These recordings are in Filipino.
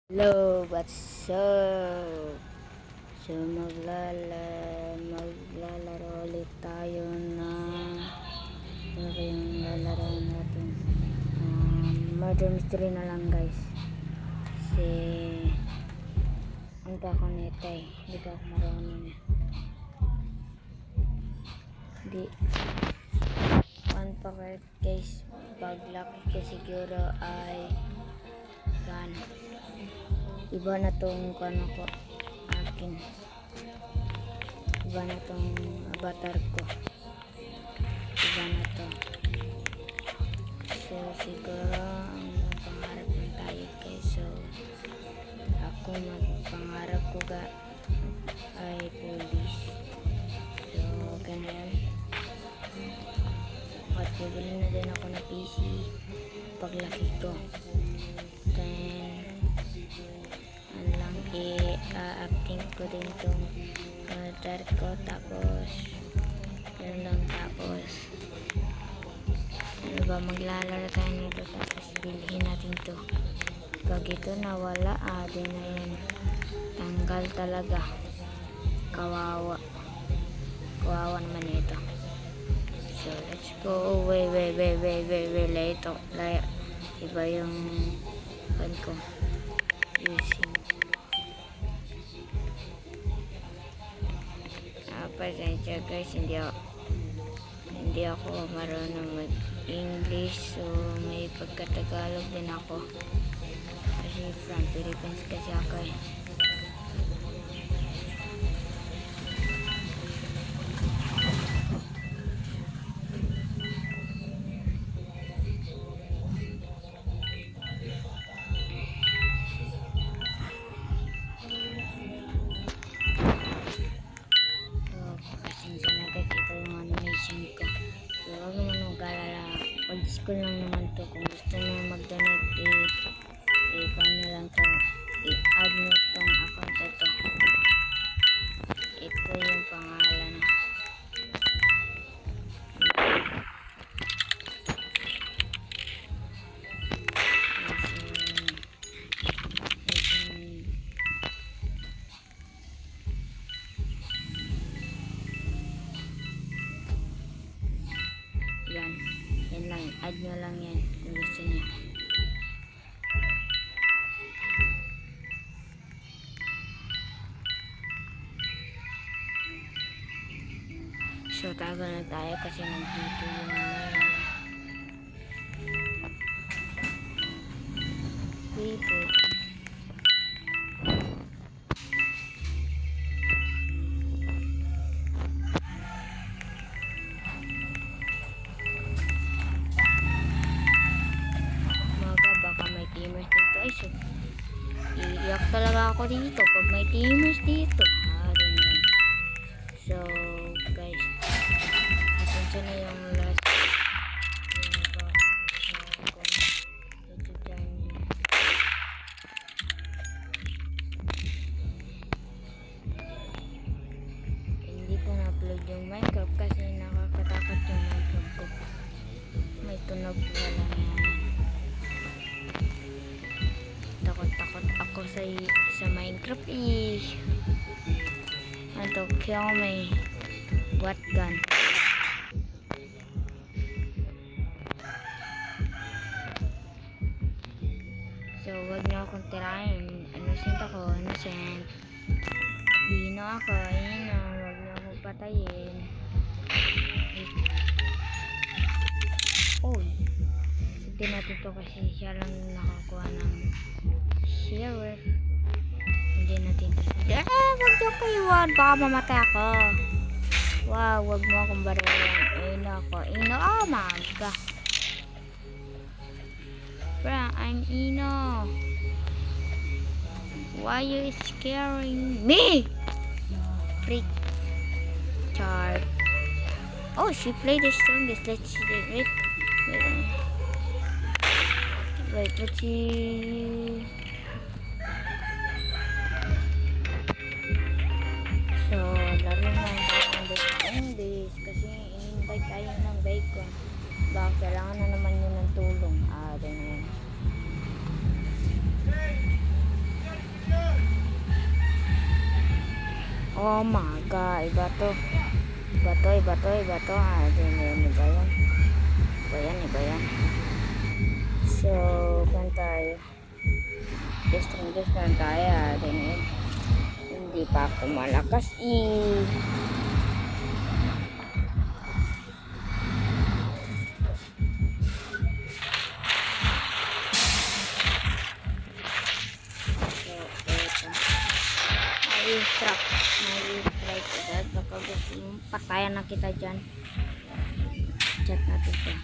Hello, what's up? So maglalaro ulit tayo na ano ba yung lalaro natin? Murder mystery na lang guys. Kasi ang pa ako nito hindi pa ako marunong. Hindi one pa guys. Pag lucky ka siguro ay yan. Iba na tong kano ko akin. Iba na tong avatar ko. Iba na to. So siguro ang pangarap ng tayo guys. So ako magpangarap ko ay police. So ganyan. At bibili na din ako na PC paglaki ko. Then lang i-update ko din itong avatar ko, tapos yun lang, tapos ano ba, maglalaro tayo nito, tapos bilhin natin to. Pag ito nawala, din na yan, tanggal talaga, kawawa naman ito. So let's go. Wait, ito iba yung pan ko using pasensya guys, hindi ako marunong mag English, so may pagkatagalog din ako kasi from Philippines kasi ako school lang naman to. Kung gusto nyo mag-donate, paano lang to, i-add nyo tong account ito. Ito yung pangalan. Yan lang, add nyo lang yan kung gusto nyo. So tago na tayo kasi nandito yung people. Teamers dito ay so iiyak talaga ako dito pag may teamers dito. Ganyan. So guys, pasensya na yung last yung ko kung YouTube channel. Hindi ko na-upload yung Minecraft kasi nakakatakot yung Minecraft ko. May tunog wala yan. Takot ako sa Minecraft to kill me. What gun? So wag niyo akong tirahin. Innocent ako, innocent. Hino ako, hino. Wag niyo akong patayin. Sabihin natin to kasi siya lang nakakuha ng sheriff. Hindi natin to. Wag niyo kayuan. Baka mamatay ako. Wow, wag mo akong barilan. Ino ako. Ino. Oh my god. Bro, I'm Ino. Why you scaring me? Freak. Chart. Oh, she played the strongest. Let's see. Wait, let's see. So, laro na understand this kasi in-invite tayo ng bacon. Baka kailangan na naman yun ng tulong. Then Oh my god, iba to. Iba to. Ah, din iba yan. Iba yan. So, kan tayo. Strongest na tayo. Din yun. Hindi pa ako malakas May-strike agad. Baka gusto mong patayan na kita dyan. Chat natin siya.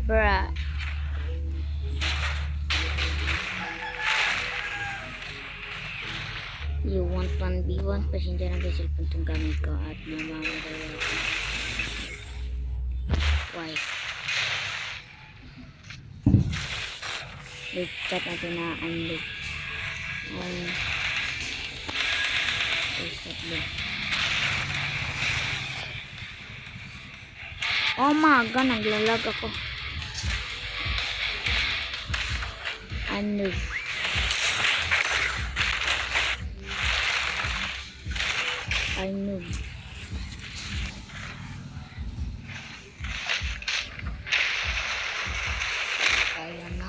Bruh. You want 1v1? Pasensya na guys, cellphone itong gamit ko at namamatay ako. Why? Wait, chat natin na unlock. Stop mo. Oh my god, naglalag ako. Unlock. Unlock. Ayan na.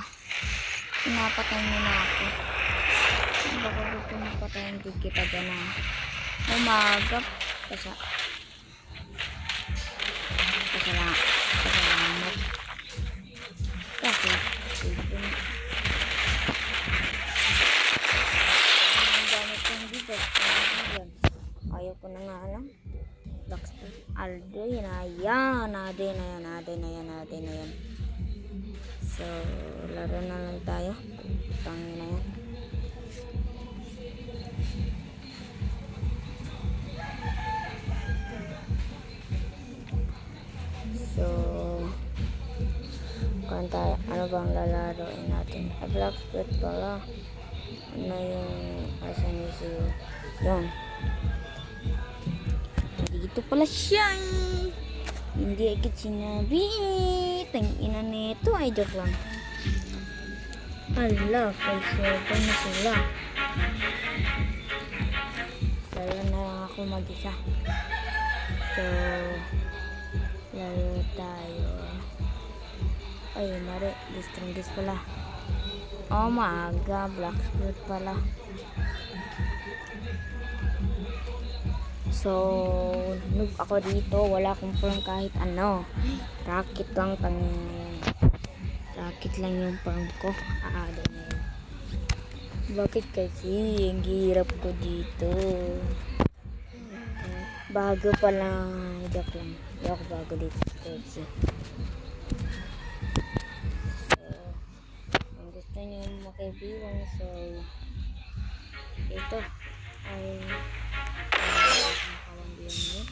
Pinapatay mo na ako. Baka gusto mo patayin din kita dyan na umagap. Pasalamat. Kasi, ang gamit kong dito. Ayaw ko na nga lang. Blackstone. Aldo, yun na yan. Nade na yan. So, laro na lang tayo. Tangin na yan. So, kanta, ano bang lalaroin natin? Blackstone pala. Ano yung asan yung si yun. Dito pala siya. Hindi agad sinabi. Tangina nito. Ay, joke lang. Hala, 5-7 na sila. Lalo na lang ako mag-isa. So, lalo tayo. Ay, mari. Strongest pala. Oh, maaga. Blackstone pala. So, noob ako dito. Wala akong farm kahit ano. Rocket lang Rocket lang yung farm ko. Doon na yun. Bakit kasi? Ang hirap ko dito. Bago pa lang. Joke lang. Hindi ako bago dito. So, kung gusto nyo makaibigan, so, ito ay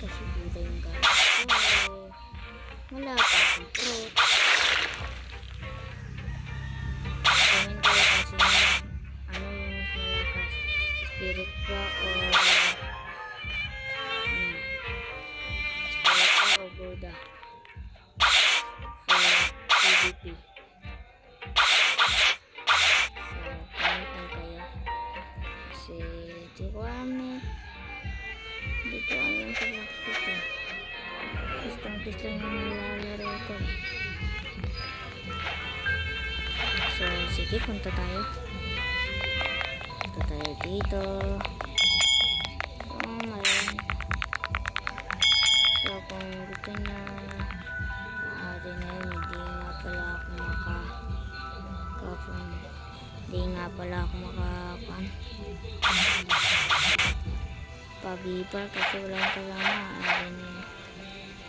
kasi buda yung gamit ko. Wala pa akong fruit. Comment kayo kasi ano yung mas malakas, spirit ka o buda for PvP. So, comment lang kayo kasi di ko alam sa Blackstone eh. Gusto lang yung nilalaro ko. So, sige, punta tayo dito. So, ngayon. So, kung gusto na din ngayon, hindi nga pala ako pag-beeper kasi wala yung kasama.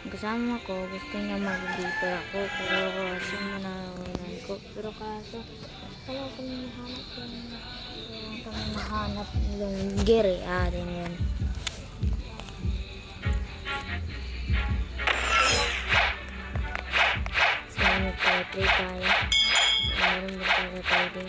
Ang kasama ko, gusto niya mag-beeper ako, pero kasi manawalan ko. Pero kaso, wala kami mahanap yung gear din yun. So, mag-try tayo. Meron mag-try din.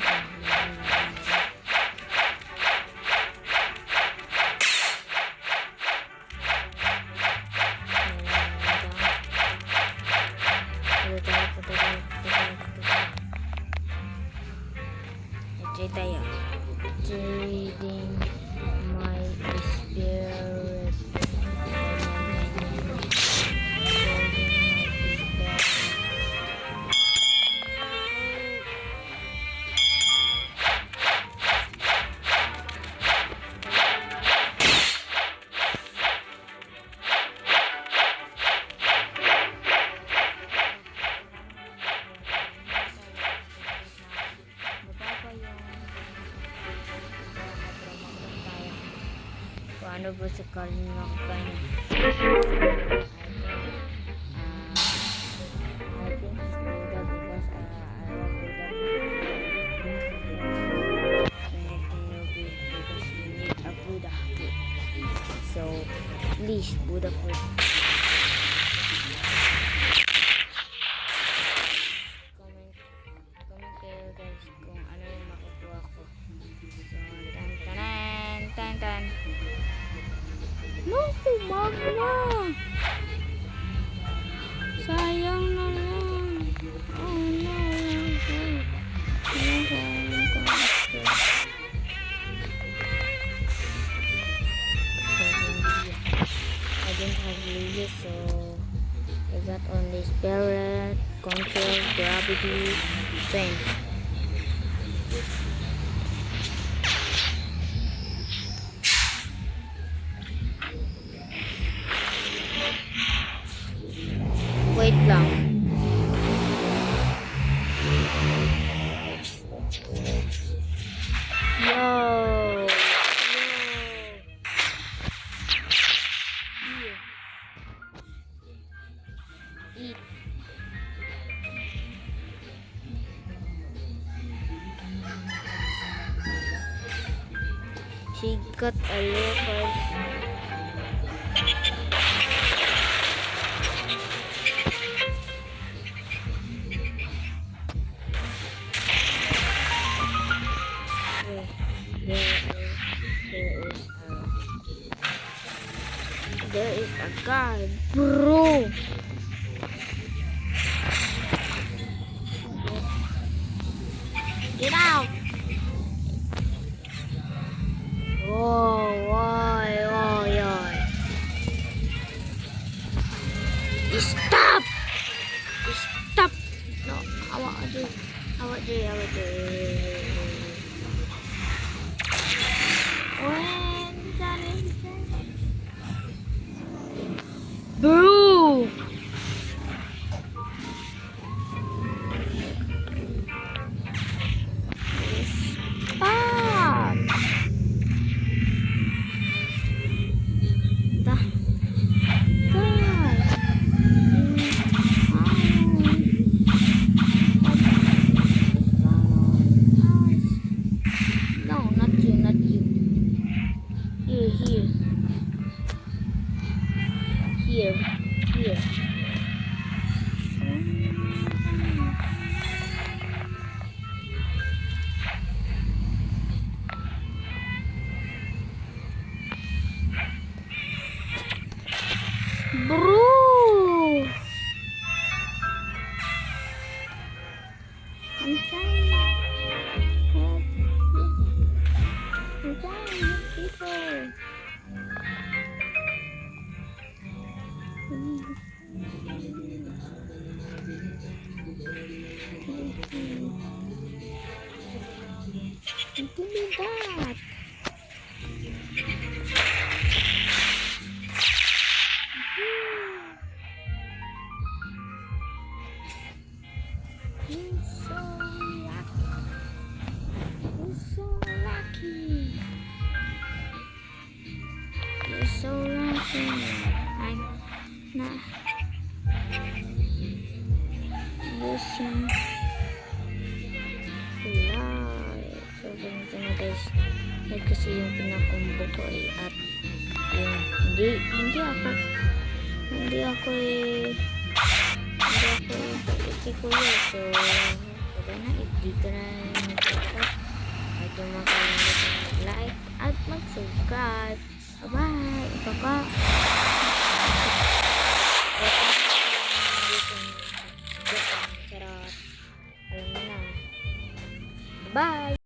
Tapos sakaling makakain. I think it's Buddha because I love Buddha. Because we need a Buddha food. So please Buddha food. Comment kayo guys kung ano yung makukuha ko. So tan. No, magna. Sayang na lang. Oh no. Sayang ko. I didn't have Lily, so I got only Spirit, Control, Gravity, Strength. Wait lang. Yo. Eat. She got a leopard. There is a guy, bro. Get out! Why? Stop! Stop! No, awak je. Bro! Stop! No, not you. Here. Bro! I'm trying to help people. Give me that. You're so lucky. I'm not using live. So, ganito na guys. Like kasi yung pinakumbo ko at yung hindi ako ikikuya. So, pwede na dito na nagpapos. At yung mga kalimutan mag-like at mag-subscribe. Bye-bye! Ito ka! Charot! Alam mo na. Bye!